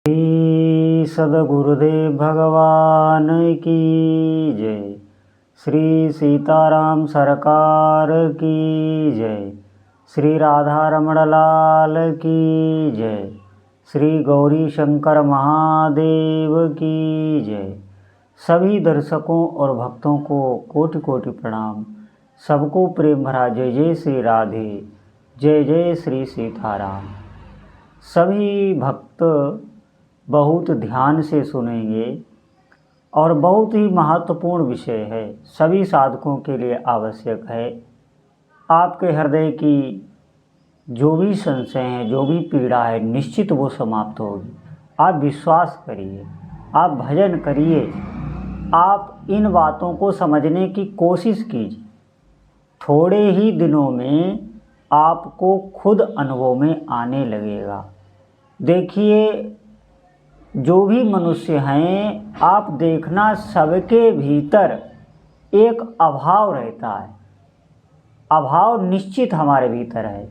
श्री सद्गुरुदेव भगवान की जय। श्री सीताराम सरकार की जय। श्री राधा रमण लाल की जय। श्री गौरी शंकर महादेव की जय। सभी दर्शकों और भक्तों को कोटि कोटि प्रणाम। सबको प्रेम भरा जय जय श्री राधे, जय जय श्री सीताराम। सभी भक्त बहुत ध्यान से सुनेंगे और बहुत ही महत्वपूर्ण विषय है, सभी साधकों के लिए आवश्यक है। आपके हृदय की जो भी संशय है, जो भी पीड़ा है, निश्चित वो समाप्त होगी। आप विश्वास करिए, आप भजन करिए, आप इन बातों को समझने की कोशिश कीजिए। थोड़े ही दिनों में आपको खुद अनुभव में आने लगेगा। देखिए, जो भी मनुष्य हैं, आप देखना सबके भीतर एक अभाव रहता है। अभाव निश्चित हमारे भीतर है।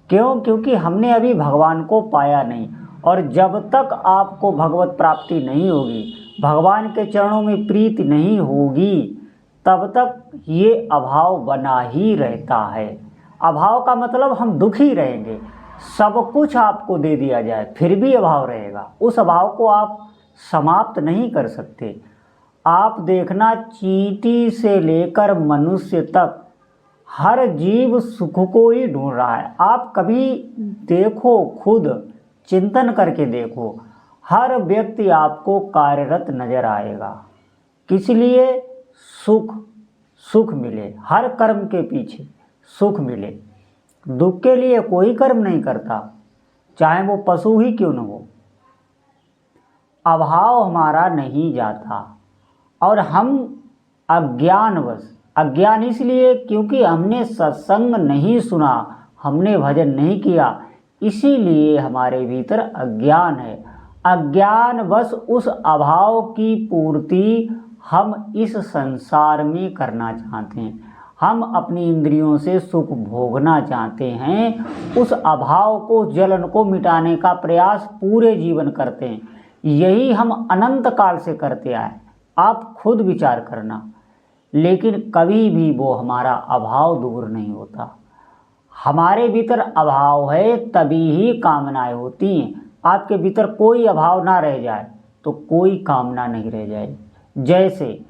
क्यों? क्योंकि हमने अभी भगवान को पाया नहीं, और जब तक आपको भगवत प्राप्ति नहीं होगी, भगवान के चरणों में प्रीति नहीं होगी, तब तक ये अभाव बना ही रहता है। अभाव का मतलब हम दुखी रहेंगे। सब कुछ आपको दे दिया जाए फिर भी अभाव रहेगा। उस अभाव को आप समाप्त नहीं कर सकते। आप देखना, चींटी से लेकर मनुष्य तक हर जीव सुख को ही ढूंढ रहा है। आप कभी देखो, खुद चिंतन करके देखो, हर व्यक्ति आपको कार्यरत नजर आएगा। किस लिए? सुख मिले। हर कर्म के पीछे सुख मिले। दुख के लिए कोई कर्म नहीं करता, चाहे वो पशु ही क्यों न हो। अभाव हमारा नहीं जाता, और हम अज्ञान इसलिए क्योंकि हमने सत्संग नहीं सुना, हमने भजन नहीं किया, इसीलिए हमारे भीतर अज्ञान है। अज्ञानवश उस अभाव की पूर्ति हम इस संसार में करना चाहते हैं। हम अपनी इंद्रियों से सुख भोगना चाहते हैं। उस अभाव को, जलन को मिटाने का प्रयास पूरे जीवन करते हैं। यही हम अनंत काल से करते आए। आप खुद विचार करना। लेकिन कभी भी वो हमारा अभाव दूर नहीं होता। हमारे भीतर अभाव है तभी ही कामनाएं होती हैं। आपके भीतर कोई अभाव ना रह जाए तो कोई कामना नहीं रह जाए। जैसे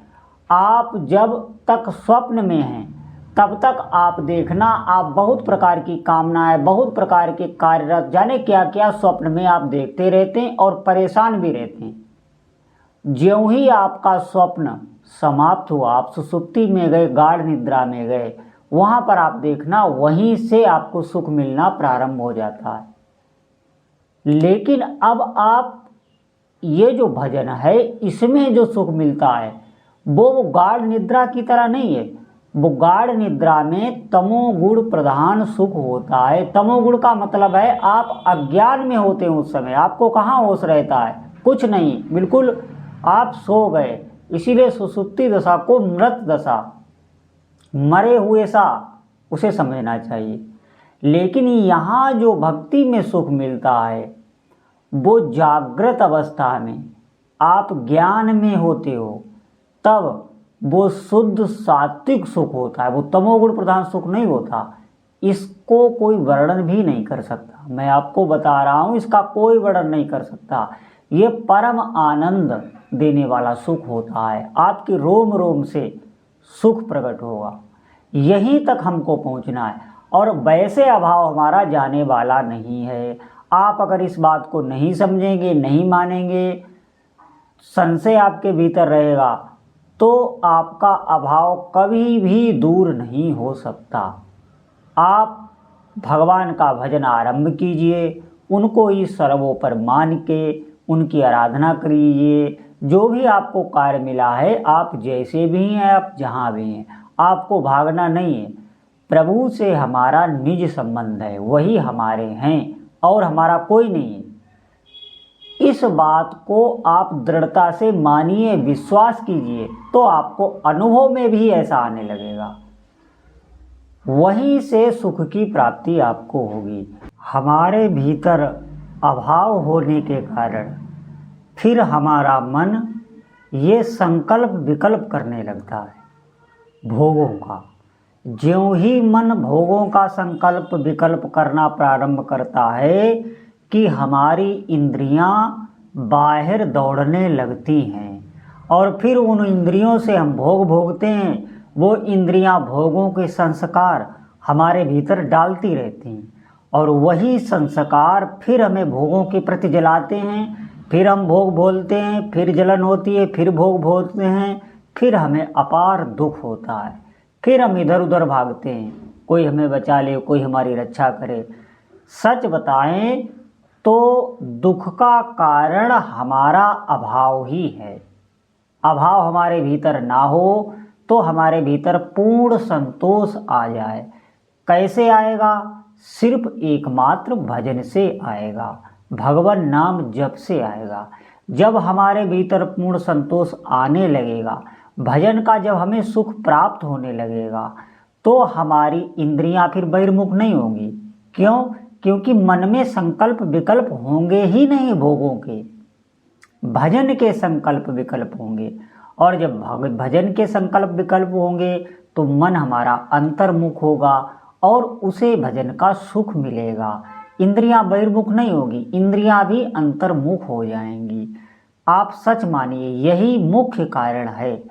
आप जब तक स्वप्न में हैं, तब तक आप देखना, आप बहुत प्रकार की कामनाएं, बहुत प्रकार के कार्यरत, जाने क्या क्या स्वप्न में आप देखते रहते हैं और परेशान भी रहते हैं। ज्यों ही आपका स्वप्न समाप्त हुआ, आप सुषुप्ति में गए, गाढ़ निद्रा में गए, वहां पर आप देखना, वहीं से आपको सुख मिलना प्रारंभ हो जाता है। लेकिन अब आप, ये जो भजन है, इसमें जो सुख मिलता है वो गाढ़ निद्रा की तरह नहीं है। वो गाढ़ निद्रा में तमोगुण प्रधान सुख होता है। तमोगुण का मतलब है आप अज्ञान में होते हैं। उस समय आपको कहाँ होश रहता है? कुछ नहीं, बिल्कुल आप सो गए। इसीलिए सुषुप्ति दशा को मृत दशा, मरे हुए सा उसे समझना चाहिए। लेकिन यहाँ जो भक्ति में सुख मिलता है वो जागृत अवस्था में, आप ज्ञान में होते हो, तब वो शुद्ध सात्विक सुख होता है। वो तमोगुण प्रधान सुख नहीं होता। इसको कोई वर्णन भी नहीं कर सकता। मैं आपको बता रहा हूँ, इसका कोई वर्णन नहीं कर सकता। ये परम आनंद देने वाला सुख होता है। आपके रोम रोम से सुख प्रकट होगा। यहीं तक हमको पहुँचना है, और वैसे अभाव हमारा जाने वाला नहीं है। आप अगर इस बात को नहीं समझेंगे, नहीं मानेंगे, संशय आपके भीतर रहेगा, तो आपका अभाव कभी भी दूर नहीं हो सकता। आप भगवान का भजन आरंभ कीजिए, उनको ही सर्वोपर मान के उनकी आराधना करिए। जो भी आपको कार्य मिला है, आप जैसे भी हैं, आप जहाँ भी हैं, आपको भागना नहीं है। प्रभु से हमारा निज संबंध है, वही हमारे हैं और हमारा कोई नहीं है। इस बात को आप दृढ़ता से मानिए, विश्वास कीजिए, तो आपको अनुभव में भी ऐसा आने लगेगा। वहीं से सुख की प्राप्ति आपको होगी। हमारे भीतर अभाव होने के कारण फिर हमारा मन ये संकल्प विकल्प करने लगता है भोगों का। ज्यों ही मन भोगों का संकल्प विकल्प करना प्रारंभ करता है कि हमारी इंद्रियां बाहर दौड़ने लगती हैं और फिर उन इंद्रियों से हम भोग भोगते हैं। वो इंद्रियां भोगों के संस्कार हमारे भीतर डालती रहती हैं और वही संस्कार फिर हमें भोगों के प्रति जलाते हैं। फिर हम भोग बोलते हैं, फिर जलन होती है, फिर भोग भोगते हैं, फिर हमें अपार दुख होता है। फिर हम इधर उधर भागते हैं, कोई हमें बचा ले, कोई हमारी रक्षा करे। सच बताएं तो दुख का कारण हमारा अभाव ही है। अभाव हमारे भीतर ना हो तो हमारे भीतर पूर्ण संतोष आ जाए। कैसे आएगा? सिर्फ एकमात्र भजन से आएगा, भगवान नाम जप से आएगा। जब हमारे भीतर पूर्ण संतोष आने लगेगा, भजन का जब हमें सुख प्राप्त होने लगेगा, तो हमारी इंद्रियां फिर बहिर्मुख नहीं होंगी। क्यों? क्योंकि मन में संकल्प विकल्प होंगे ही नहीं भोगों के, भजन के संकल्प विकल्प होंगे। और जब भजन के संकल्प विकल्प होंगे तो मन हमारा अंतर्मुख होगा और उसे भजन का सुख मिलेगा। इंद्रियां बहिर्मुख नहीं होगी, इंद्रियां भी अंतर्मुख हो जाएंगी। आप सच मानिए यही मुख्य कारण है।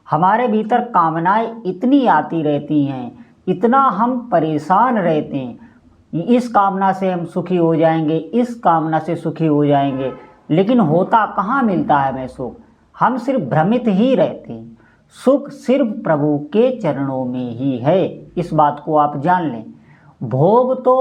हमारे भीतर कामनाएं इतनी आती रहती हैं, इतना हम परेशान रहते हैं, इस कामना से हम सुखी हो जाएंगे, इस कामना से सुखी हो जाएंगे, लेकिन होता कहाँ मिलता है हमें सुख? हम सिर्फ भ्रमित ही रहते हैं। सुख सिर्फ प्रभु के चरणों में ही है, इस बात को आप जान लें। भोग तो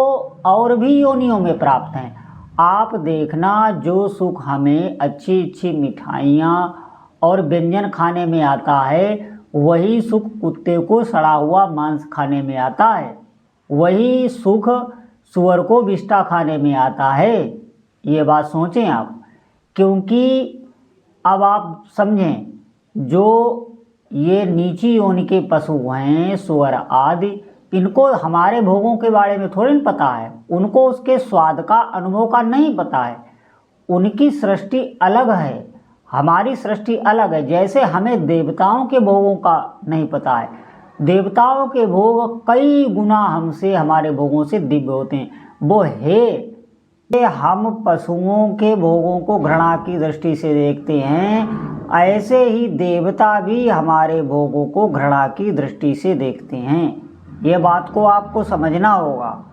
और भी योनियों में प्राप्त हैं। आप देखना, जो सुख हमें अच्छी अच्छी मिठाइयाँ और व्यंजन खाने में आता है, वही सुख कुत्ते को सड़ा हुआ मांस खाने में आता है, वही सुख सुअर को विष्ठा खाने में आता है। ये बात सोचें आप, क्योंकि अब आप समझें, जो ये नीची योनि के पशु हैं, सुअर आदि, इनको हमारे भोगों के बारे में थोड़ी न पता है, उनको उसके स्वाद का अनुभव का नहीं पता है। उनकी सृष्टि अलग है, हमारी सृष्टि अलग है। जैसे हमें देवताओं के भोगों का नहीं पता है, देवताओं के भोग कई गुना हमसे, हमारे भोगों से दिव्य होते हैं। वो है हम पशुओं के भोगों को घृणा की दृष्टि से देखते हैं, ऐसे ही देवता भी हमारे भोगों को घृणा की दृष्टि से देखते हैं। ये बात को आपको समझना होगा।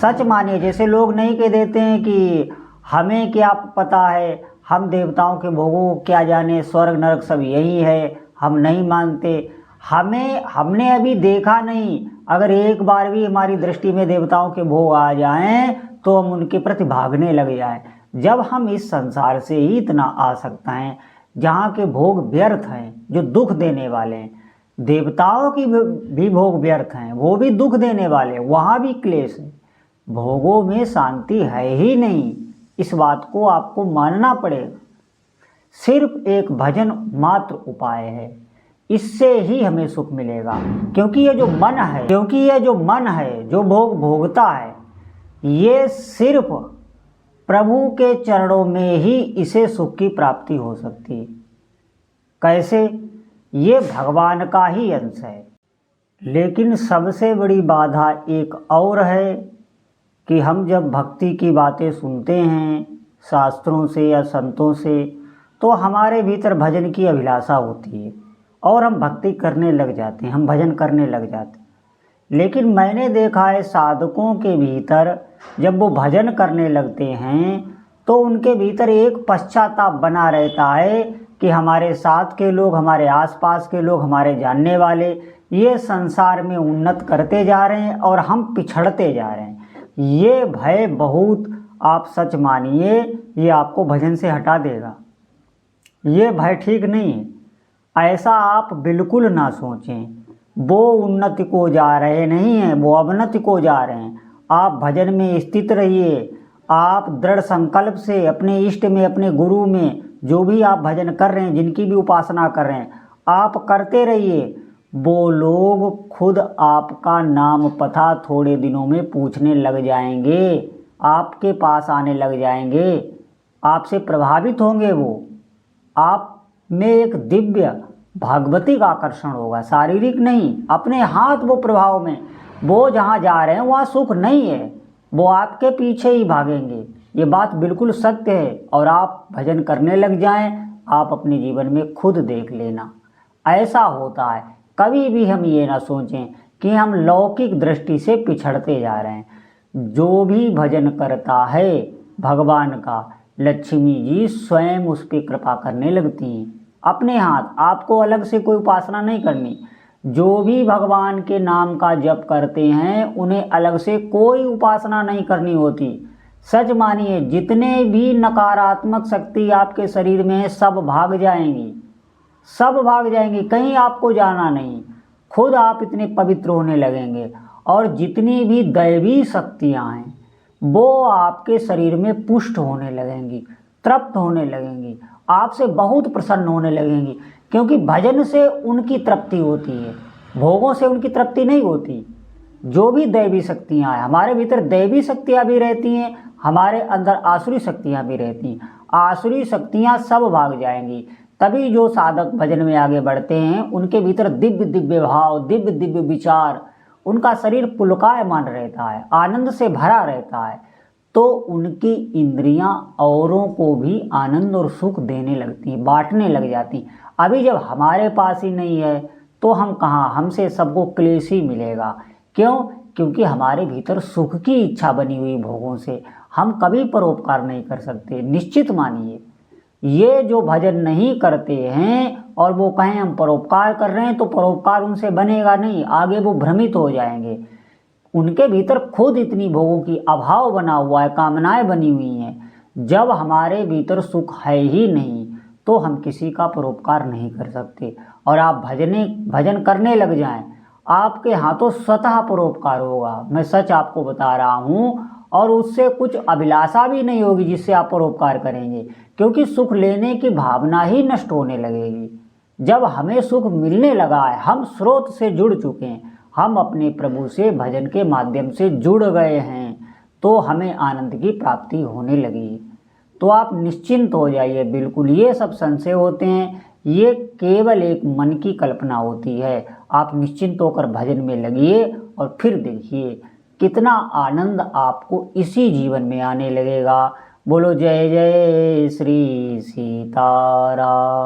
सच मानिए, जैसे लोग नहीं कह देते हैं कि हमें क्या पता है, हम देवताओं के भोगों को क्या जाने, स्वर्ग नरक सब यही है, हम नहीं मानते। हमने अभी देखा नहीं। अगर एक बार भी हमारी दृष्टि में देवताओं के भोग आ जाएं तो हम उनके प्रति भागने लग जाएं। जब हम इस संसार से ही इतना आसक्त हैं, जहाँ के भोग व्यर्थ हैं, जो दुख देने वाले हैं, देवताओं की भी भोग व्यर्थ हैं, वो भी दुख देने वाले, वहाँ भी क्लेश है, भोगों में शांति है ही नहीं। इस बात को आपको मानना पड़ेगा। सिर्फ एक भजन मात्र उपाय है, इससे ही हमें सुख मिलेगा। क्योंकि ये जो मन है, जो भोग भोगता है, ये सिर्फ प्रभु के चरणों में ही इसे सुख की प्राप्ति हो सकती है। कैसे? ये भगवान का ही अंश है। लेकिन सबसे बड़ी बाधा एक और है कि हम जब भक्ति की बातें सुनते हैं शास्त्रों से या संतों से, तो हमारे भीतर भजन की अभिलाषा होती है और हम भक्ति करने लग जाते हैं, हम भजन करने लग जाते हैं। लेकिन मैंने देखा है साधकों के भीतर जब वो भजन करने लगते हैं तो उनके भीतर एक पश्चाताप बना रहता है कि हमारे साथ के लोग, हमारे आसपास के लोग, हमारे जानने वाले ये संसार में उन्नत करते जा रहे हैं और हम पिछड़ते जा रहे हैं। ये भय बहुत, आप सच मानिए, ये आपको भजन से हटा देगा। ये भय ठीक नहीं है, ऐसा आप बिल्कुल ना सोचें। वो उन्नति को जा रहे नहीं हैं, वो अवनति को जा रहे हैं। आप भजन में स्थित रहिए। आप दृढ़ संकल्प से अपने इष्ट में, अपने गुरु में, जो भी आप भजन कर रहे हैं, जिनकी भी उपासना कर रहे हैं, आप करते रहिए। वो लोग खुद आपका नाम पता थोड़े दिनों में पूछने लग जाएंगे, आपके पास आने लग जाएंगे, आपसे प्रभावित होंगे वो। आप में एक दिव्य भागवतिक आकर्षण होगा, शारीरिक नहीं, अपने हाथ वो प्रभाव में, वो जहाँ जा रहे हैं वहाँ सुख नहीं है, वो आपके पीछे ही भागेंगे। ये बात बिल्कुल सत्य है। और आप भजन करने लग जाएं, आप अपने जीवन में खुद देख लेना ऐसा होता है। कभी भी हम ये ना सोचें कि हम लौकिक दृष्टि से पिछड़ते जा रहे हैं। जो भी भजन करता है भगवान का, लक्ष्मी जी स्वयं उस पर कृपा करने लगती हैं अपने हाथ। आपको अलग से कोई उपासना नहीं करनी। जो भी भगवान के नाम का जप करते हैं उन्हें अलग से कोई उपासना नहीं करनी होती। सच मानिए, जितने भी नकारात्मक शक्ति आपके शरीर में है सब भाग जाएंगी, सब भाग जाएंगी, कहीं आपको जाना नहीं। खुद आप इतने पवित्र होने लगेंगे और जितनी भी दैवी शक्तियाँ हैं वो आपके शरीर में पुष्ट होने लगेंगी, तृप्त होने लगेंगी, आपसे बहुत प्रसन्न होने लगेंगी। क्योंकि भजन से उनकी तृप्ति होती है, भोगों से उनकी तृप्ति नहीं होती। जो भी दैवी शक्तियाँ हैं, हमारे भीतर दैवी शक्तियाँ भी रहती हैं, हमारे अंदर आसुरी शक्तियाँ भी रहती हैं। आसुरी शक्तियाँ सब भाग जाएंगी। तभी जो साधक भजन में आगे बढ़ते हैं उनके भीतर दिव्य दिव्य भाव, दिव्य दिव्य विचार, उनका शरीर पुलकायमान रहता है, आनंद से भरा रहता है। तो उनकी इंद्रियां औरों को भी आनंद और सुख देने लगती हैं, बांटने लग जाती हैं। अभी जब हमारे पास ही नहीं है तो हम कहाँ, हमसे सबको क्लेश ही मिलेगा। क्यों? क्योंकि हमारे भीतर सुख की इच्छा बनी हुई भोगों से हम कभी परोपकार नहीं कर सकते। निश्चित मानिए, ये जो भजन नहीं करते हैं और वो कहें हम परोपकार कर रहे हैं तो परोपकार उनसे बनेगा नहीं, आगे वो भ्रमित हो जाएंगे। उनके भीतर खुद इतनी भोगों की अभाव बना हुआ है, कामनाएं बनी हुई हैं। जब हमारे भीतर सुख है ही नहीं तो हम किसी का परोपकार नहीं कर सकते। और आप भजन करने लग जाएं, आपके हाथों स्वतः परोपकार होगा। मैं सच आपको बता रहा हूँ। और उससे कुछ अभिलाषा भी नहीं होगी जिससे आप परोपकार करेंगे, क्योंकि सुख लेने की भावना ही नष्ट होने लगेगी। जब हमें सुख मिलने लगा है, हम स्रोत से जुड़ चुके हैं, हम अपने प्रभु से भजन के माध्यम से जुड़ गए हैं, तो हमें आनंद की प्राप्ति होने लगी। तो आप निश्चिंत हो जाइए बिल्कुल। ये सब संशय होते हैं, ये केवल एक मन की कल्पना होती है। आप निश्चिंत होकर भजन में लगिए और फिर देखिए कितना आनंद आपको इसी जीवन में आने लगेगा। बोलो जय जय श्री सीताराम।